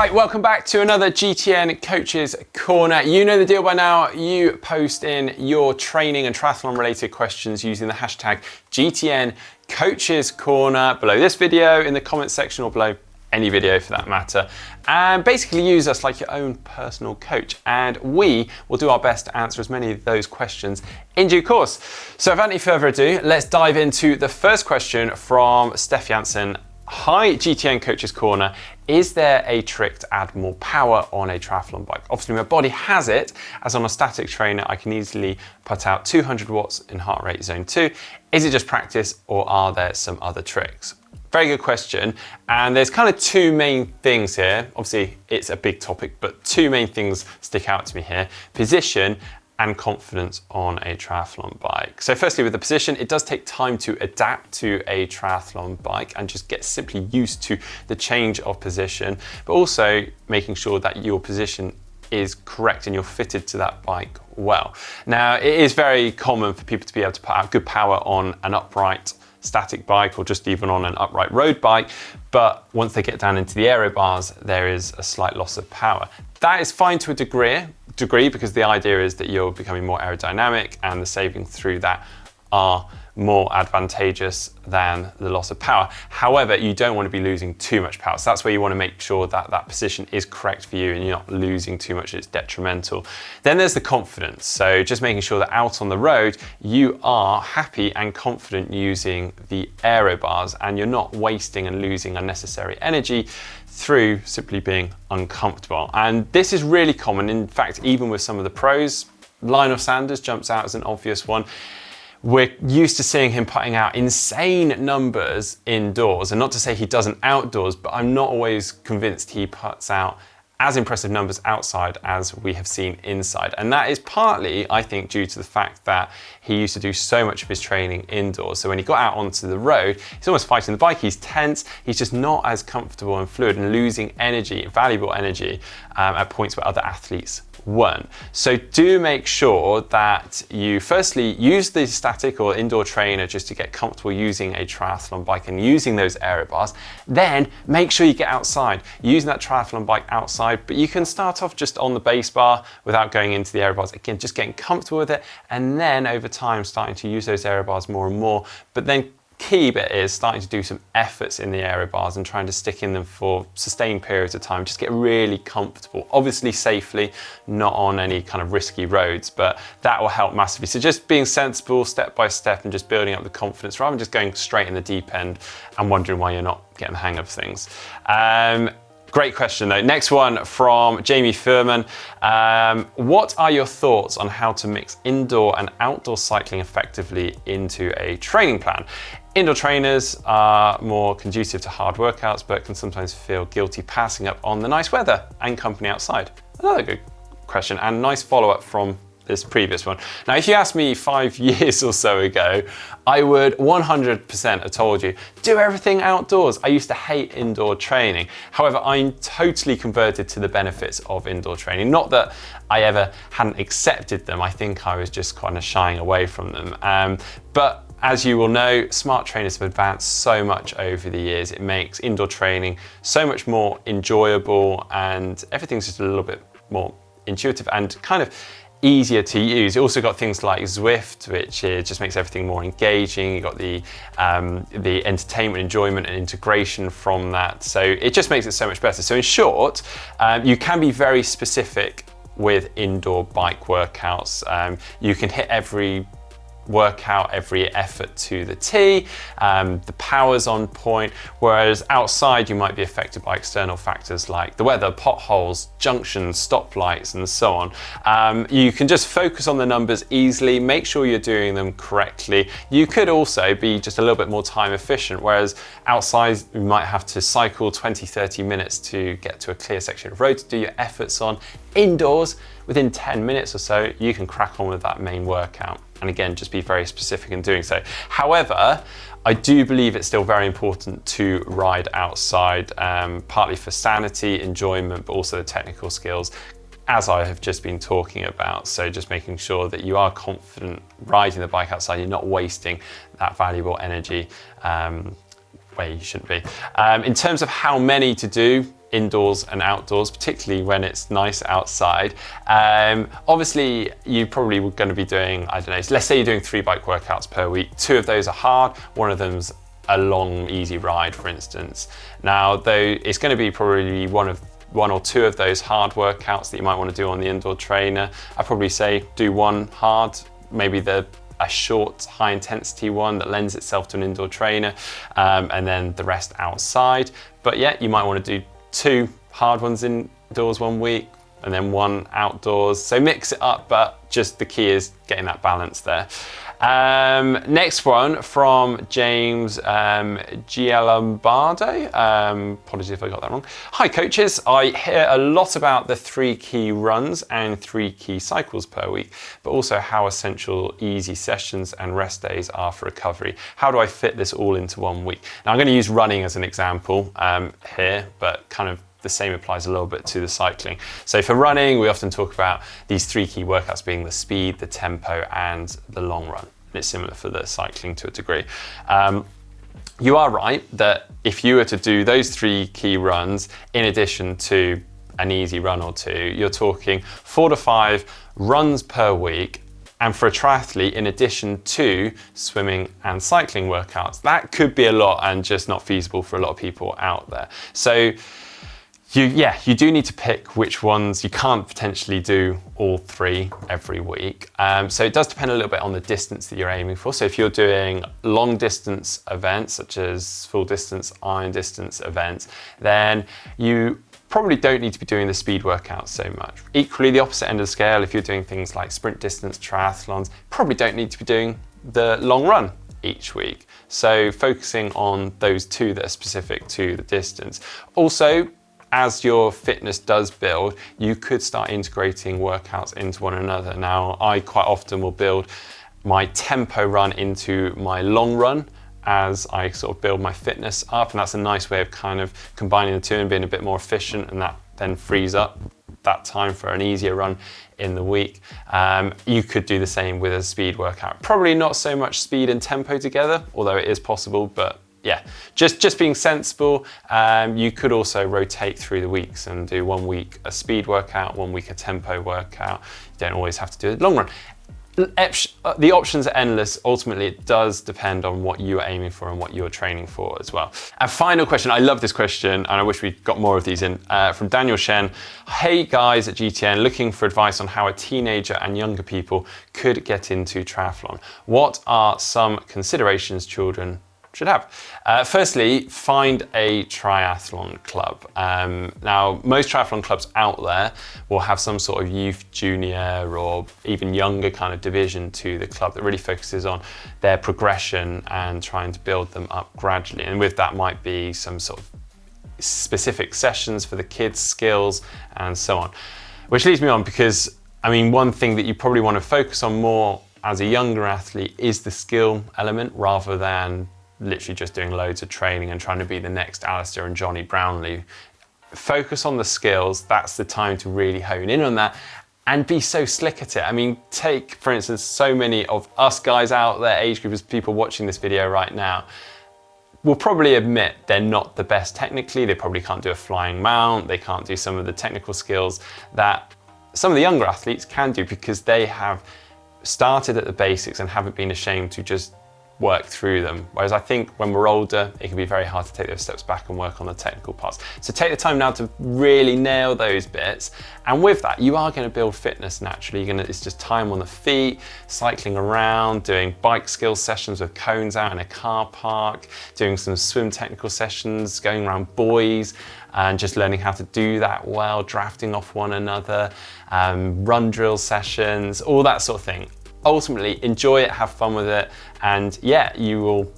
Right, welcome back to another GTN Coaches Corner. You know the deal by now. You post in your training and triathlon related questions using the hashtag GTN Coaches Corner below this video, in the comments section, or below any video for that matter. And basically use us like your own personal coach, and we will do our best to answer as many of those questions in due course. So without any further ado, let's dive into the first question from Steph Jansen. Hi, GTN Coaches Corner. Is there a trick to add more power on a triathlon bike? Obviously my body has it, as on a static trainer I can easily put out 200 watts in heart rate zone 2. Is it just practice, or are there some other tricks? Very good question, and there's kind of two main things here. Obviously it's a big topic, but two main things stick out to me here: position and confidence on a triathlon bike. So firstly, with the position, it does take time to adapt to a triathlon bike and just get simply used to the change of position, but also making sure that your position is correct and you're fitted to that bike well. Now, it is very common for people to be able to put out good power on an upright static bike, or just even on an upright road bike, but once they get down into the aero bars, there is a slight loss of power. That is fine to a degree, because the idea is that you're becoming more aerodynamic, and the savings through that are more advantageous than the loss of power. However, you don't want to be losing too much power. So that's where you want to make sure that that position is correct for you and you're not losing too much, it's detrimental. Then there's the confidence. So just making sure that out on the road, you are happy and confident using the aero bars, and you're not wasting and losing unnecessary energy through simply being uncomfortable. And this is really common. In fact, even with some of the pros, Lionel Sanders jumps out as an obvious one. We're used to seeing him putting out insane numbers indoors, and not to say he doesn't outdoors, but I'm not always convinced he puts out as impressive numbers outside as we have seen inside. And that is partly, I think, due to the fact that he used to do so much of his training indoors. So when he got out onto the road, he's almost fighting the bike, he's tense, he's just not as comfortable and fluid, and losing energy, valuable energy, at points where other athletes weren't. So do make sure that you firstly use the static or indoor trainer just to get comfortable using a triathlon bike and using those aero bars. Then make sure you get outside, using that triathlon bike outside, but you can start off just on the base bar without going into the aero bars. Again, just getting comfortable with it, and then over time starting to use those aero bars more and more. But then key bit is starting to do some efforts in the aero bars and trying to stick in them for sustained periods of time. Just get really comfortable, obviously safely, not on any kind of risky roads, but that will help massively. So just being sensible step by step and just building up the confidence rather than just going straight in the deep end and wondering why you're not getting the hang of things. Great question though. Next one from Jamie Furman. What are your thoughts on how to mix indoor and outdoor cycling effectively into a training plan? Indoor trainers are more conducive to hard workouts, but can sometimes feel guilty passing up on the nice weather and company outside. Another good question, and nice follow-up from this previous one. Now, if you asked me 5 years or so ago, I would 100% have told you, do everything outdoors. I used to hate indoor training. However, I'm totally converted to the benefits of indoor training. Not that I ever hadn't accepted them. I think I was just kind of shying away from them. But as you will know, smart trainers have advanced so much over the years. It makes indoor training so much more enjoyable, and everything's just a little bit more intuitive and kind of easier to use. You also got things like Zwift, which just makes everything more engaging. You got the entertainment, enjoyment, and integration from that. So it just makes it so much better. So in short, you can be very specific with indoor bike workouts. You can hit every workout, every effort to the T, the power's on point, whereas outside you might be affected by external factors like the weather, potholes, junctions, stoplights, and so on. You can just focus on the numbers easily, make sure you're doing them correctly. You could also be just a little bit more time efficient, whereas outside you might have to cycle 20-30 minutes to get to a clear section of road to do your efforts on. Indoors, within 10 minutes or so, you can crack on with that main workout. And again, just be very specific in doing so. However, I do believe it's still very important to ride outside, partly for sanity, enjoyment, but also the technical skills, as I have just been talking about. So just making sure that you are confident riding the bike outside, you're not wasting that valuable energy where you shouldn't be. In terms of how many to do, indoors and outdoors, particularly when it's nice outside. Obviously, you probably were going to be doing, I don't know, let's say you're doing 3 bike workouts per week. 2 of those are hard, one of them's a long, easy ride, for instance. Now, though, it's going to be probably one or 2 of those hard workouts that you might want to do on the indoor trainer. I'd probably say do one hard, maybe a short, high intensity one that lends itself to an indoor trainer, and then the rest outside. But yeah, you might want to do 2 hard ones indoors one week and then 1 outdoors. So mix it up, but just the key is getting that balance there. Next one from James Gialombardo. Apologies if I got that wrong. Hi coaches, I hear a lot about the 3 key runs and 3 key cycles per week, but also how essential easy sessions and rest days are for recovery. How do I fit this all into 1 week? Now I'm going to use running as an example here, but kind of the same applies a little bit to the cycling. So for running, we often talk about these 3 key workouts being the speed, the tempo, and the long run. And it's similar for the cycling to a degree. You are right that if you were to do those 3 key runs in addition to an easy run or 2, you're talking 4 to 5 runs per week. And for a triathlete, in addition to swimming and cycling workouts, that could be a lot and just not feasible for a lot of people out there. So you do need to pick which ones. You can't potentially do all 3 every week. So it does depend a little bit on the distance that you're aiming for. So if you're doing long distance events, such as full distance, iron distance events, then you probably don't need to be doing the speed workouts so much. Equally, the opposite end of the scale, if you're doing things like sprint distance, triathlons, probably don't need to be doing the long run each week. So focusing on those 2 that are specific to the distance. Also, as your fitness does build, you could start integrating workouts into one another. Now, I quite often will build my tempo run into my long run as I sort of build my fitness up, and that's a nice way of kind of combining the 2 and being a bit more efficient, and that then frees up that time for an easier run in the week. You could do the same with a speed workout. Probably not so much speed and tempo together, although it is possible, but yeah, just being sensible. You could also rotate through the weeks and do 1 week a speed workout, 1 week a tempo workout. You don't always have to do it long run. The options are endless. Ultimately, it does depend on what you are aiming for and what you're training for as well. And final question, I love this question, and I wish we got more of these in, from Daniel Shen. Hey guys at GTN, looking for advice on how a teenager and younger people could get into triathlon. What are some considerations children should have? Firstly, find a triathlon club. Now, most triathlon clubs out there will have some sort of youth, junior, or even younger kind of division to the club that really focuses on their progression and trying to build them up gradually. And with that might be some sort of specific sessions for the kids, skills, and so on. Which leads me on because, I mean, one thing that you probably want to focus on more as a younger athlete is the skill element rather than literally just doing loads of training and trying to be the next Alistair and Johnny Brownlee. Focus on the skills. That's the time to really hone in on that and be so slick at it. I mean, take, for instance, so many of us guys out there, age groupers, people watching this video right now, will probably admit they're not the best technically. They probably can't do a flying mount. They can't do some of the technical skills that some of the younger athletes can do because they have started at the basics and haven't been ashamed to just work through them. Whereas I think when we're older, it can be very hard to take those steps back and work on the technical parts. So take the time now to really nail those bits. And with that, you are going to build fitness naturally. It's just time on the feet, cycling around, doing bike skill sessions with cones out in a car park, doing some swim technical sessions, going around buoys, and just learning how to do that well, drafting off one another, run drill sessions, all that sort of thing. Ultimately, enjoy it, have fun with it, and yeah, you will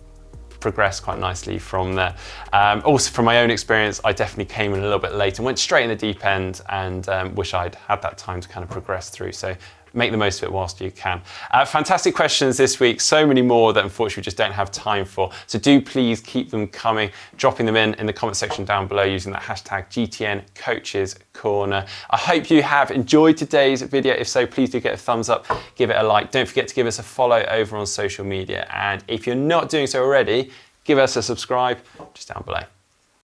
progress quite nicely from there. Also, from my own experience, I definitely came in a little bit late and went straight in the deep end, and wish I'd had that time to kind of progress through. So make the most of it whilst you can. Fantastic questions this week, so many more that unfortunately we just don't have time for. So do please keep them coming, dropping them in the comment section down below using that hashtag GTN Coaches Corner. I hope you have enjoyed today's video. If so, please do get a thumbs up, give it a like. Don't forget to give us a follow over on social media. And if you're not doing so already, give us a subscribe just down below.